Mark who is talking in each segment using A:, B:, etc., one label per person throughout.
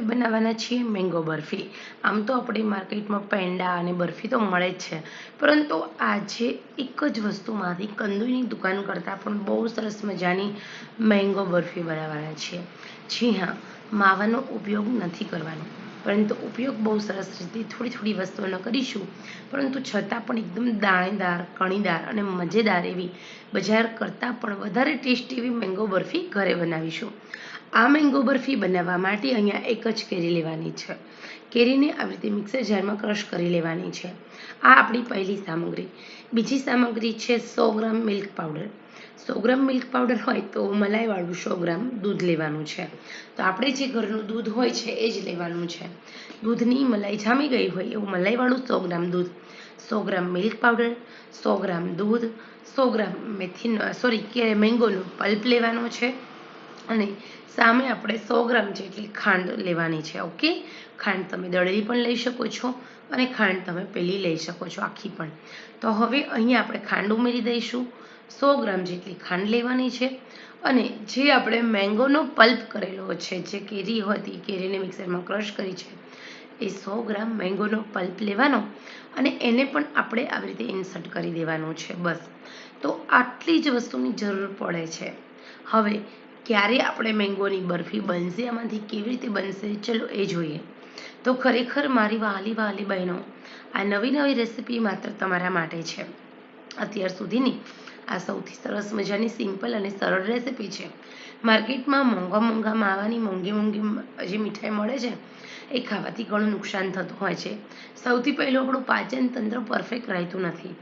A: બનાવવાના છીએ મેંગો બરફી। આમ તો આપણે માર્કેટમાં પેંડા અને બરફી તો મળે જ છે, પરંતુ આજે એક જ વસ્તુમાંથી કંદોઈની દુકાન કરતાં પણ બહુ સરસ મજાની મેંગો બરફી બનાવવાના છીએ। જી હા, માવાનો ઉપયોગ નથી કરવાનો, પરંતુ ઉપયોગ બહુ સરસ રીતે થોડી થોડી વસ્તુઓનો કરીશું, પરંતુ છતાં પણ એકદમ દાણેદાર, કણીદાર અને મજેદાર એવી બજાર કરતાં પણ વધારે ટેસ્ટી એવી મેંગો બરફી ઘરે બનાવીશું। આ મેંગો બરફી બનાવવા માટે અહીંયા એક જ કેરી લેવાની છે। કેરીને આવી રીતે મિક્સર જારમાં ક્રશ કરી લેવાની છે। આ આપણી પહેલી સામગ્રી। બીજી સામગ્રી છે 100 ગ્રામ મિલ્ક પાવડર। 100 ગ્રામ મિલ્ક પાવડર હોય તો મલાઈવાળું 100 ગ્રામ દૂધ લેવાનું છે। તો આપણે જે ઘરનું દૂધ હોય છે એ જ લેવાનું છે। દૂધની મલાઈ જામી ગઈ હોય એવું મલાઈવાળું 100 ગ્રામ દૂધ, 100 ગ્રામ મિલ્ક પાવડર, 100 ગ્રામ દૂધ, 100 ગ્રામ મેંગોનો પલ્પ લેવાનો છે અને સામે આપણે 100 ગ્રામ જેટલી ખાંડ લેવાની છે। ઓકે, ખાંડ તમે દળેલી પણ લઈ શકો છો અને ખાંડ તમે પેલી લઈ શકો છો આખી પણ। તો હવે અહીંયા આપણે ખાંડ ઉમેરી દઈશું। 100 ગ્રામ જેટલી ખાંડ લેવાની છે અને જે આપણે મેંગોનો પલ્પ કરેલો છે, જે કેરી હતી, કેરીને મિક્સરમાં ક્રશ કરી છે, એ 100 ગ્રામ મેંગોનો પલ્પ લેવાનો અને એને પણ આપણે આવી રીતે ઇન્સર્ટ કરી દેવાનું છે। બસ, તો આટલી જ વસ્તુની જરૂર પડે છે। હવે ક્યારે આપણે મેંગોની બરફી બનશે, આમાંથી કેવી રીતે બનશે, ચલો એ જોઈએ। તો ખરેખર મારી વહાલી વહાલી બહેનો, આ નવી નવી રેસીપી માત્ર તમારા માટે છે। અત્યાર સુધીની આ સૌથી સરસ મજાની સિમ્પલ અને સરળ રેસીપી છે। માર્કેટમાં મોંઘા મોંઘા માવાની મોંઘી મોંઘી જે મીઠાઈ મળે છે એ ખાવાથી ઘણું નુકસાન થતું હોય છે। સૌથી પહેલું આપણું પાચન તંત્ર પરફેક્ટ રહેતું નથી,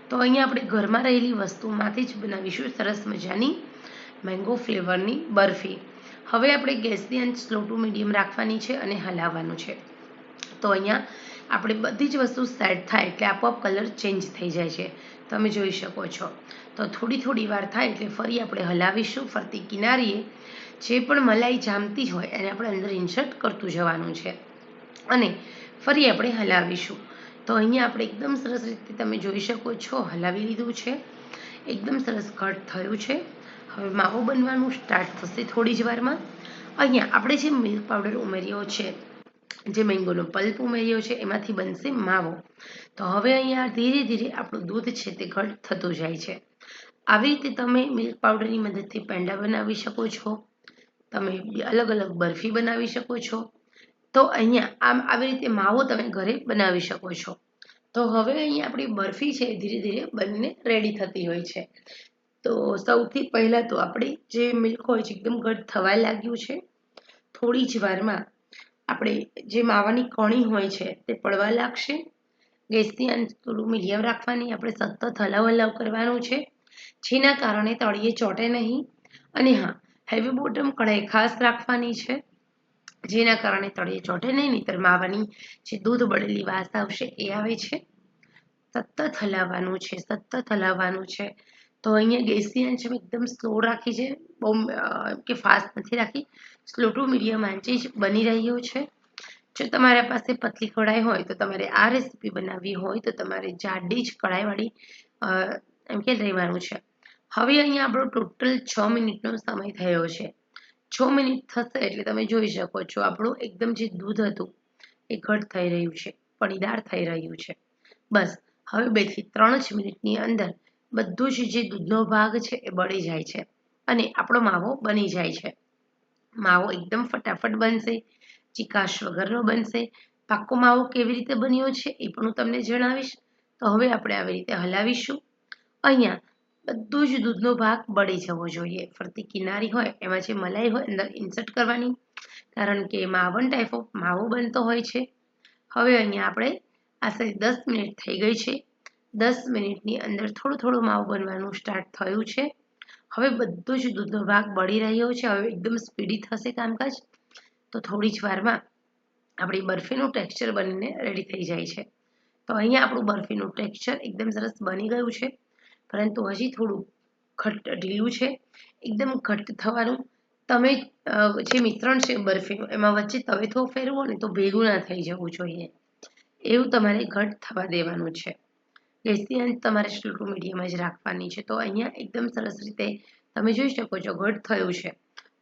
A: તો અહીંયા આપણે ઘરમાં રહેલી વસ્તુમાંથી જ બનાવીશું સરસ મજાની મેંગો ફ્લેવરની બરફી। હવે આપણે ગેસની આંચ સ્લો ટુ મીડિયમ રાખવાની છે અને હલાવવાનું છે। તો અહીંયા આપણે બધી જ વસ્તુ સેટ થાય એટલે આપોઆપ કલર ચેન્જ થઈ જાય છે, તમે જોઈ શકો છો। તો થોડી થોડી વાર થાય એટલે ફરી આપણે હલાવીશું ફરતી કિનારીએ। જે પણ મલાઈ જામતી હોય એને આપણે અંદર ઇન્સર્ટ કરતું જવાનું છે અને ફરી આપણે હલાવીશું। તો અહીંયા આપણે એકદમ સરસ રીતે તમે જોઈ શકો છો, હલાવી લીધું છે, એકદમ સરસ ઘટ થયું છે। હવે માવો બનવાનું સ્ટાર્ટ થશે થોડી જ વારમાં। અહીંયા આપણે જે મિલ્ક પાવડર ઉમેર્યો છે, જે મેંગોનો પલ્પ ઉમેર્યો છે, એમાંથી બનશે માવો। તો હવે અહીંયા ધીરે ધીરે આપણું દૂધ છે તે ઘટ થતું જાય છે। આવી રીતે તમે મિલ્ક પાવડરની મદદથી પેંડા બનાવી શકો છો, તમે અલગ અલગ બરફી બનાવી શકો છો। તો અહીંયા આવી રીતે માવો તમે ઘરે બનાવી શકો છો। તો હવે અહીંયા આપણી બરફી છે ધીરે ધીરે બનીને રેડી થતી હોય છે। તો સૌથી પહેલાં તો આપણી જે મિલ્ક હોય છે એકદમ ઘટ થવા લાગ્યું છે। થોડી જ વારમાં આપણે જે માવાની કણી હોય છે તે પડવા લાગશે। ગેસની આંચ થોડું મીડિયમ રાખવાની, આપણે સતત હલાવ હલાવ કરવાનું છે, જેના કારણે તળિયે ચોંટે નહીં। અને હા, હેવી બોટમ કઢાઈ ખાસ રાખવાની છે, જેના કારણે તળિયે ચોંટે નહીં, નહીંતર માવાની જે દૂધ બળેલી વાસ આવશે એ આવે છે। સતત હલાવવાનું છે, સતત હલાવવાનું છે। તો અહીંયા ગેસની આંચ એકદમ સ્લો રાખી છે, બહુ કે ફાસ્ટ નથી રાખી, સ્લો ટુ મીડિયમ આંચે જ બની રહ્યો છે। જો તમારા પાસે પતલી કઢાઈ હોય તો તમારે આ રેસીપી બનાવવી હોય તો તમારે જાડી જ કઢાઈવાળી એમ કે રહેવાનું છે। હવે અહીંયા આપણો ટોટલ 6 મિનિટનો સમય થયો છે। 6 મિનિટ થશે એટલે તમે જોઈ શકો છો આપણું એકદમ જે દૂધ હતું એ ઘટ થઈ રહ્યું છે, પણીદાર થઈ રહ્યું છે। બસ, હવે 2 થી 3 જ મિનિટની અંદર બધું જ જે દૂધનો ભાગ છે એ બળી જાય છે અને આપણો માવો બની જાય છે। માવો એકદમ ફટાફટ બનશે, ચીકાશ વગરનો બનશે। પાકો માવો કેવી રીતે બન્યો છે એ પણ હું તમને જણાવીશ। તો હવે આપણે આવી રીતે હલાવીશું। અહીંયા બધું જ દૂધનો ભાગ બળી જવો જોઈએ। ફરતી કિનારી હોય એમાં જે મલાઈ હોય અંદર ઇન્સર્ટ કરવાની, કારણ કે માવન ટાઈપ ઓફ માવો બનતો હોય છે। હવે અહીંયા આપણે આશરે 10 મિનિટ થઈ ગઈ છે। 10 મિનિટની અંદર થોડું થોડું માવો બનવાનું સ્ટાર્ટ થયું છે। હવે બધો જ દૂધનો ભાગ બળી રહ્યો છે, હવે એકદમ સ્પીડી થશે કામકાજ। તો થોડી જ વારમાં આપણી બરફીનું ટેક્સચર બનીને રેડી થઈ જાય છે। તો અહીંયા આપણું બરફીનું ટેક્સચર એકદમ સરસ બની ગયું છે, પરંતુ હજી થોડું ઢીલું છે, એકદમ ઘટ્ટ થવાનું। તમે જે મિશ્રણ છે બરફીનું એમાં વચ્ચે તવેથો ફેરવો ને તો ભેગું ના થઈ જવું જોઈએ, એવું તમારે ઘટ થવા દેવાનું છે। ગેસની આંચ તમારે સ્લો ટુ મીડિયમ જ રાખવાની છે। તો અહીંયા એકદમ સરસ રીતે તમે જોઈ શકો છો ઘટ થયું છે।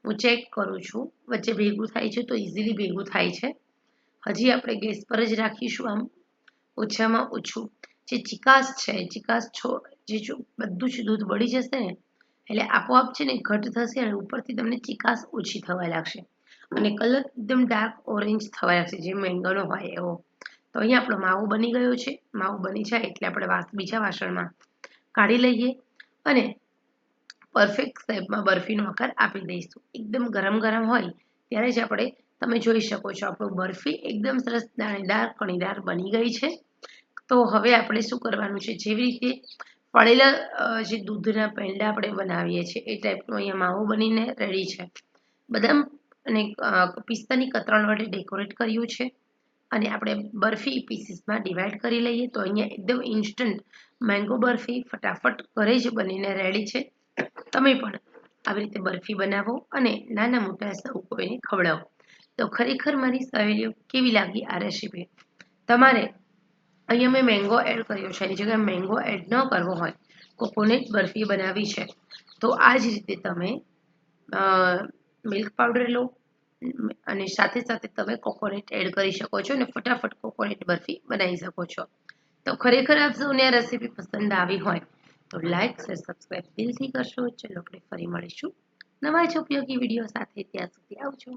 A: હું ચેક કરું છું, વચ્ચે ભેગું થાય છે તો ઇઝીલી ભેગું થાય છે. હજી આપણે ગેસ પર જ રાખીશું. આમ ઓછામાં ઓછું જે ચિકાસ છે, બધું જ દૂધ બળી જશે ને એટલે આપોઆપ છે ને ઘટ થશે અને ઉપરથી તમને ચિકાસ ઓછી થવા લાગશે અને કલર એકદમ ડાર્ક ઓરેન્જ થવા લાગશે, જે મેંગોનો હોય એવો. તો અહીંયા આપણો માવો બની ગયો છે. માવો બની જાય એટલે આપણે બીજા વાસણમાં કાઢી લઈએ અને પરફેક્ટ શેપમાં બરફીનો આકાર આપી દઈશું. એકદમ ગરમ ગરમ હોય ત્યારે જ તમે જોઈ શકો છો આપણું બરફી એકદમ સરસ દાણેદાર કણીદાર બની ગઈ છે. તો હવે આપણે શું કરવાનું છે, જેવી રીતે ફળેલા જે દૂધના પેંડા આપણે બનાવીએ છીએ એ ટાઈપનો અહીંયા માવો બનીને રેડી છે. બદામ અને પિસ્તાની કતરણ વડે ડેકોરેટ કર્યું છે અને આપણે બરફી પીસીસમાં ડિવાઈડ કરી લઈએ. તો અહીંયા એકદમ ઇન્સ્ટન્ટ મેંગો બરફી ફટાફટ ઘરે જ બનીને રેડી છે. તમે પણ આવી રીતે બરફી બનાવો અને નાના મોટા સૌ કોઈને ખવડાવો. તો ખરેખર મારી સહેલીઓ કેવી લાગી આ રેસીપી? તમારે અહીંયા મેં મેંગો એડ કર્યો છે, એની જગ્યાએ મેંગો એડ ન કરવો હોય, કોકોનટ બરફી બનાવી છે, તો આ જ રીતે તમે મિલ્ક પાવડર લો અને સાથે સાથે તમે કોકોનટ એડ કરી શકો છો અને ફટાફટ કોકોનટ બરફી બનાવી શકો છો. તો ખરેખર આપ સૌને આ રેસીપી પસંદ આવી હોય તો લાઈક શેર સબસ્ક્રાઈબ દિલથી કરશો. ચલો આપણે ફરી મળીશું નવા જ ઉપયોગી વિડીયો સાથે. ત્યાં સુધી આવજો.